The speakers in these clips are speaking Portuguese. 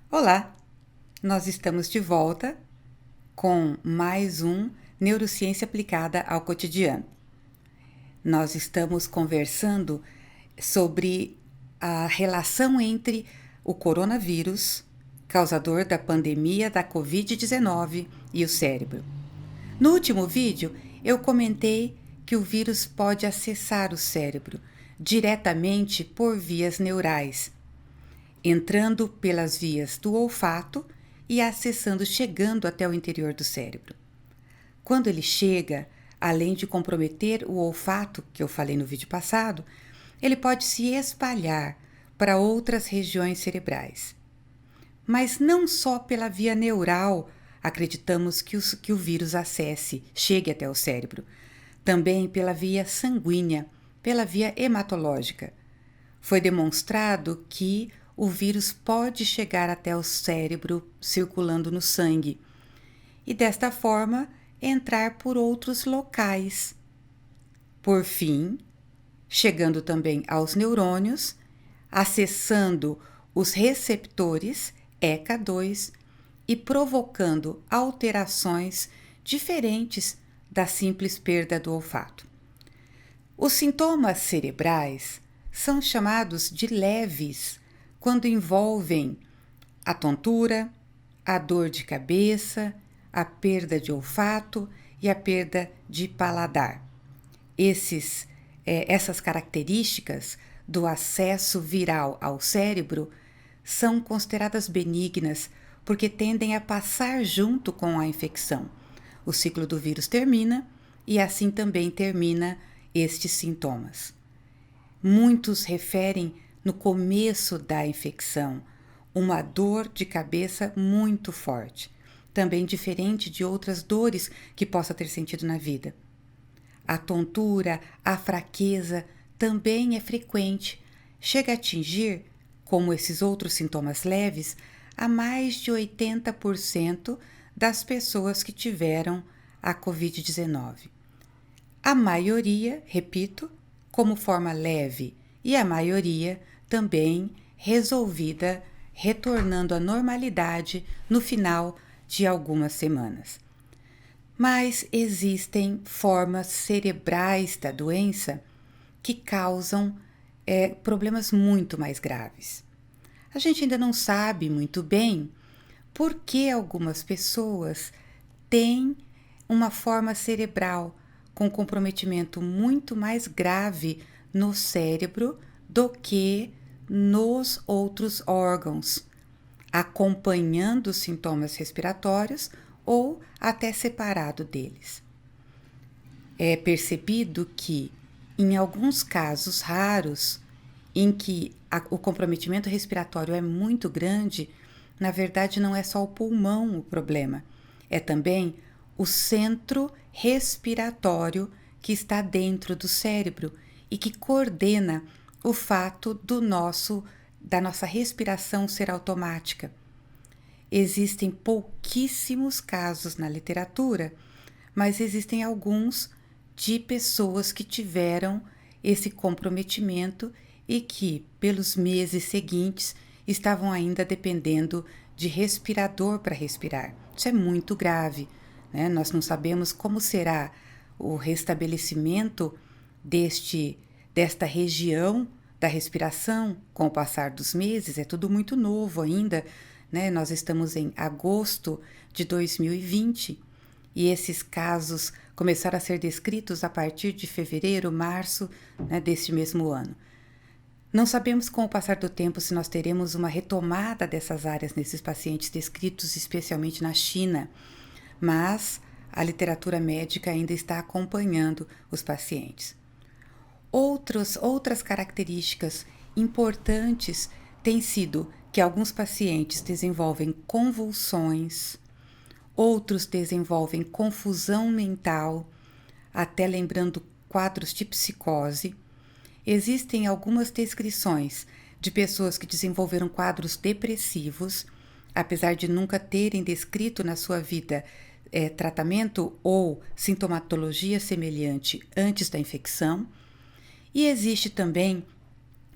Olá, nós estamos de volta com mais um Neurociência Aplicada ao Cotidiano. Nós estamos conversando sobre a relação entre o coronavírus, causador da pandemia da Covid-19, e o cérebro. No último vídeo, eu comentei que o vírus pode acessar o cérebro diretamente por vias neurais, entrando pelas vias do olfato e chegando até o interior do cérebro. Quando ele chega, além de comprometer o olfato, que eu falei no vídeo passado, ele pode se espalhar para outras regiões cerebrais. Mas não só pela via neural acreditamos que o vírus chegue até o cérebro, também pela via sanguínea, pela via hematológica. Foi demonstrado que o vírus pode chegar até o cérebro circulando no sangue e, desta forma, entrar por outros locais. Por fim, chegando também aos neurônios, acessando os receptores ECA2 e provocando alterações diferentes da simples perda do olfato. Os sintomas cerebrais são chamados de leves quando envolvem a tontura, a dor de cabeça, a perda de olfato e a perda de paladar. Essas características do acesso viral ao cérebro são consideradas benignas porque tendem a passar junto com a infecção. O ciclo do vírus termina e assim também termina estes sintomas. Muitos referem no começo da infecção uma dor de cabeça muito forte, também diferente de outras dores que possa ter sentido na vida. A tontura, a fraqueza também é frequente, chega a atingir, como esses outros sintomas leves, a mais de 80% das pessoas que tiveram a Covid-19. A maioria, repito, como forma leve, e a maioria também resolvida, retornando à normalidade no final de algumas semanas. Mas existem formas cerebrais da doença que causam problemas muito mais graves. A gente ainda não sabe muito bem por que algumas pessoas têm uma forma cerebral com comprometimento muito mais grave no cérebro do que nos outros órgãos, acompanhando os sintomas respiratórios ou até separado deles. É percebido que, em alguns casos raros, em que o comprometimento respiratório é muito grande, na verdade não é só o pulmão o problema, é também o centro respiratório que está dentro do cérebro e que coordena o fato da nossa respiração ser automática. Existem pouquíssimos casos na literatura, mas existem alguns de pessoas que tiveram esse comprometimento e que, pelos meses seguintes, estavam ainda dependendo de respirador para respirar. Isso é muito grave, né? Nós não sabemos como será o restabelecimento desta região da respiração com o passar dos meses. É tudo muito novo ainda, né? Nós estamos em agosto de 2020 e esses casos começaram a ser descritos a partir de fevereiro, março, né, deste mesmo ano. Não sabemos com o passar do tempo se nós teremos uma retomada dessas áreas nesses pacientes descritos especialmente na China, mas a literatura médica ainda está acompanhando os pacientes. Outras características importantes têm sido que alguns pacientes desenvolvem convulsões, outros desenvolvem confusão mental, até lembrando quadros de psicose. Existem algumas descrições de pessoas que desenvolveram quadros depressivos, apesar de nunca terem descrito na sua vida tratamento ou sintomatologia semelhante antes da infecção. E existe também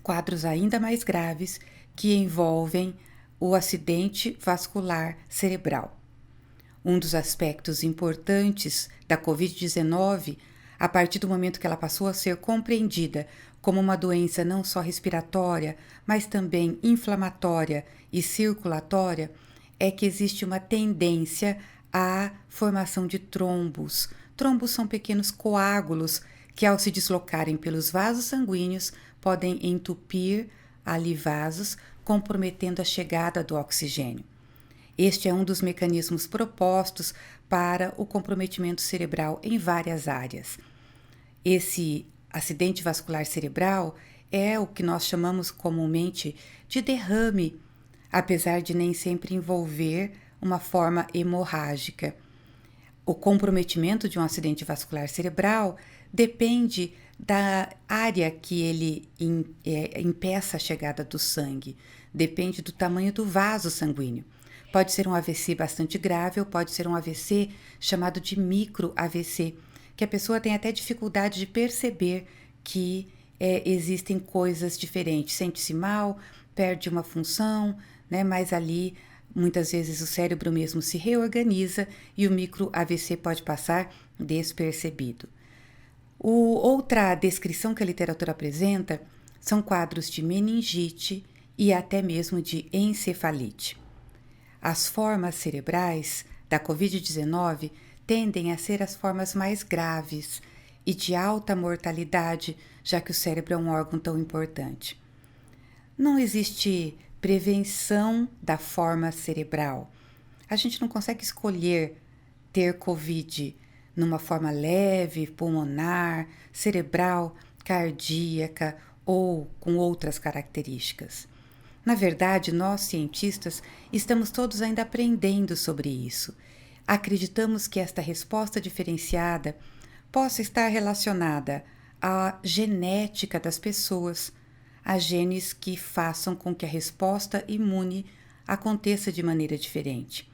quadros ainda mais graves que envolvem o acidente vascular cerebral. Um dos aspectos importantes da Covid-19, a partir do momento que ela passou a ser compreendida como uma doença não só respiratória, mas também inflamatória e circulatória, é que existe uma tendência à formação de trombos. Trombos são pequenos coágulos que, ao se deslocarem pelos vasos sanguíneos, podem entupir ali vasos, comprometendo a chegada do oxigênio. Este é um dos mecanismos propostos para o comprometimento cerebral em várias áreas. Esse acidente vascular cerebral é o que nós chamamos comumente de derrame, apesar de nem sempre envolver uma forma hemorrágica. O comprometimento de um acidente vascular cerebral depende da área que ele impeça a chegada do sangue, depende do tamanho do vaso sanguíneo. Pode ser um AVC bastante grave ou pode ser um AVC chamado de micro-AVC, que a pessoa tem até dificuldade de perceber que existem coisas diferentes. Sente-se mal, perde uma função, né? Mas ali muitas vezes o cérebro mesmo se reorganiza e o micro-AVC pode passar despercebido. Outra descrição que a literatura apresenta são quadros de meningite e até mesmo de encefalite. As formas cerebrais da Covid-19 tendem a ser as formas mais graves e de alta mortalidade, já que o cérebro é um órgão tão importante. Não existe prevenção da forma cerebral. A gente não consegue escolher ter Covid numa forma leve, pulmonar, cerebral, cardíaca ou com outras características. Na verdade, nós cientistas estamos todos ainda aprendendo sobre isso. Acreditamos que esta resposta diferenciada possa estar relacionada à genética das pessoas, a genes que façam com que a resposta imune aconteça de maneira diferente.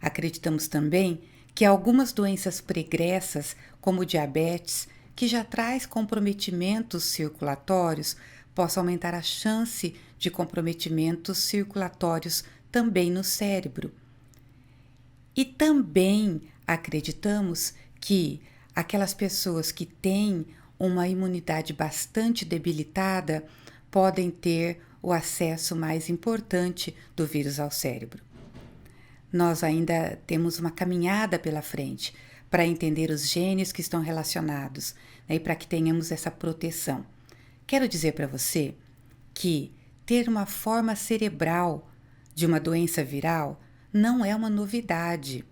Acreditamos também que algumas doenças pregressas, como o diabetes, que já traz comprometimentos circulatórios, possa aumentar a chance de comprometimentos circulatórios também no cérebro. E também acreditamos que aquelas pessoas que têm uma imunidade bastante debilitada podem ter o acesso mais importante do vírus ao cérebro. Nós ainda temos uma caminhada pela frente para entender os genes que estão relacionados, né, e para que tenhamos essa proteção. Quero dizer para você que ter uma forma cerebral de uma doença viral não é uma novidade.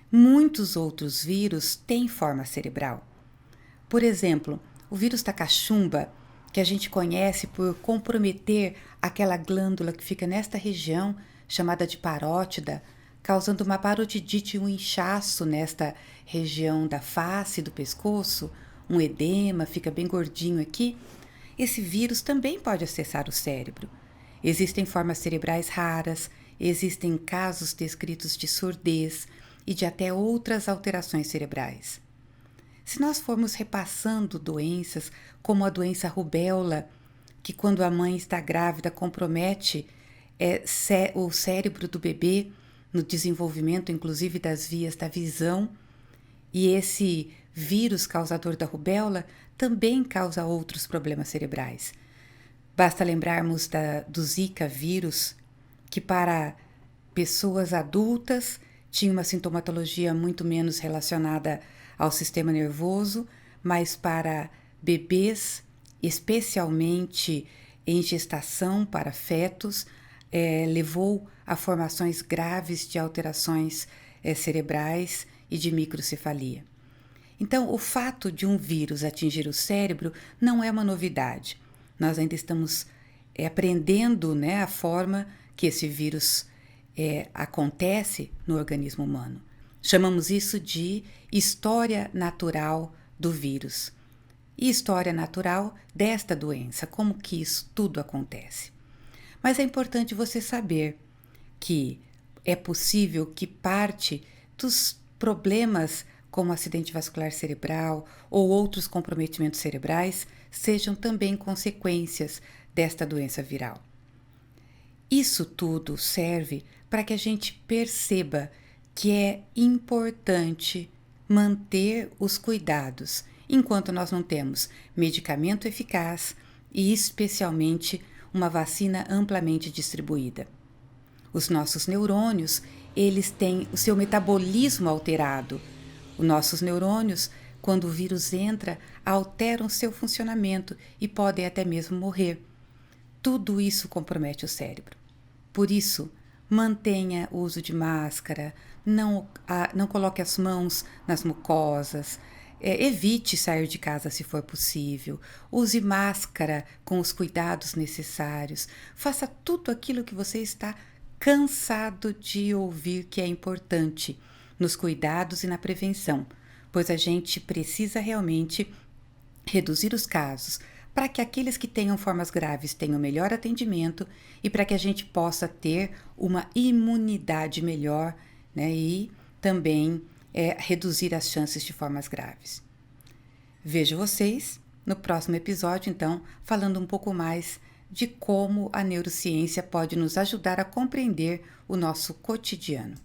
Muitos outros vírus têm forma cerebral. Por exemplo, o vírus da cachumba, que a gente conhece por comprometer aquela glândula que fica nesta região, chamada de parótida, causando uma parotidite e um inchaço nesta região da face, do pescoço, um edema, fica bem gordinho aqui. Esse vírus também pode acessar o cérebro. Existem formas cerebrais raras, existem casos descritos de surdez e de até outras alterações cerebrais. Se nós formos repassando doenças, como a doença rubéola, que quando a mãe está grávida compromete o cérebro do bebê, no desenvolvimento inclusive das vias da visão, e esse vírus causador da rubéola também causa outros problemas cerebrais. Basta lembrarmos do Zika vírus, que para pessoas adultas tinha uma sintomatologia muito menos relacionada ao sistema nervoso, mas para bebês, especialmente em gestação para fetos, levou a formações graves de alterações cerebrais e de microcefalia. Então, o fato de um vírus atingir o cérebro não é uma novidade. Nós ainda estamos aprendendo, né, a forma que esse vírus acontece no organismo humano. Chamamos isso de história natural do vírus. E história natural desta doença, como que isso tudo acontece. Mas é importante você saber que é possível que parte dos problemas como acidente vascular cerebral ou outros comprometimentos cerebrais sejam também consequências desta doença viral. Isso tudo serve para que a gente perceba que é importante manter os cuidados enquanto nós não temos medicamento eficaz e, especialmente, uma vacina amplamente distribuída. Os nossos neurônios, eles têm o seu metabolismo alterado. Os nossos neurônios, quando o vírus entra, alteram seu funcionamento e podem até mesmo morrer. Tudo isso compromete o cérebro. Por isso, mantenha o uso de máscara, não coloque as mãos nas mucosas, evite sair de casa se for possível, use máscara com os cuidados necessários, faça tudo aquilo que você está cansado de ouvir que é importante nos cuidados e na prevenção, pois a gente precisa realmente reduzir os casos para que aqueles que tenham formas graves tenham melhor atendimento e para que a gente possa ter uma imunidade melhor, né, e também reduzir as chances de formas graves. Vejo vocês no próximo episódio, então, falando um pouco mais de como a neurociência pode nos ajudar a compreender o nosso cotidiano.